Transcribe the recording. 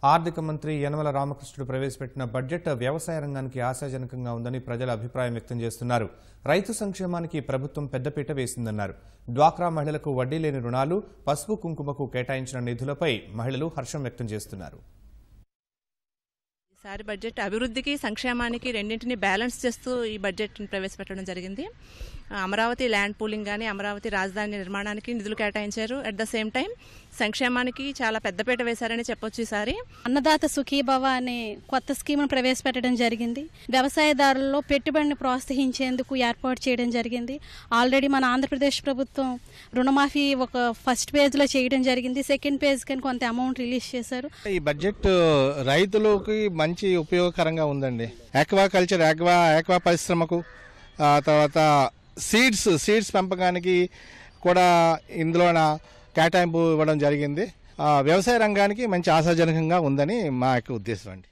ఆర్థిక మంత్రి యనమల రామకృష్ణుడు ప్రవేశపెట్టిన బడ్జెట్ వ్యవసాయ రంగానికి ఆశాజనకంగా ఉందని ప్రజలు అభిప్రాయం వ్యక్తం చేస్తున్నారు. రైతు సంక్షేమానికి ప్రభుత్వం పెద్దపీట వేసిందన్నారు. డ్వాక్రా మహిళలకు వడ్డీ లేని రుణాలు, పసుపు కుంకుమకు కేటాయించిన నిధులపై మహిళలు హర్షం వ్యక్తం చేస్తున్నారు. ఈసారి బడ్జెట్ అభివృద్ధికి సంక్షేమానికి రెండింటిని బ్యాలెన్స్ చేస్తూ ఈ బడ్జెట్ని ప్రవేశపెట్టడం జరిగింది. అమరావతి ల్యాండ్ పూలింగ్ కానీ అమరావతి రాజధాని నిర్మాణానికి నిధులు కేటాయించారు. అట్ ద సేమ్ టైం సంక్షేమానికి చాలా పెద్దపీట వేశారని చెప్పొచ్చు. ఈసారి అన్నదాత సుఖీభవ అనే కొత్త స్కీమ్ను ప్రవేశపెట్టడం జరిగింది. వ్యవసాయదారుల్లో పెట్టుబడిని ప్రోత్సహించేందుకు ఏర్పాటు చేయడం జరిగింది. ఆల్రెడీ మన ఆంధ్రప్రదేశ్ ప్రభుత్వం రుణమాఫీ ఒక ఫస్ట్ పేజ్లో చేయడం జరిగింది. సెకండ్ పేజ్ కానీ కొంత అమౌంట్ రిలీజ్ చేశారు. ఈ బడ్జెట్ రైతులకి మంచి ఉపయోగకరంగా ఉందండి. ఆక్వాకల్చర్ ఆక్వా పరిశ్రమకు, తర్వాత సీడ్స్ పెంపకానికి కూడా ఇందులో కేటాయింపు ఇవ్వడం జరిగింది. వ్యవసాయ రంగానికి మంచి ఆశాజనకంగా ఉందని మా యొక్క ఉద్దేశం అండి.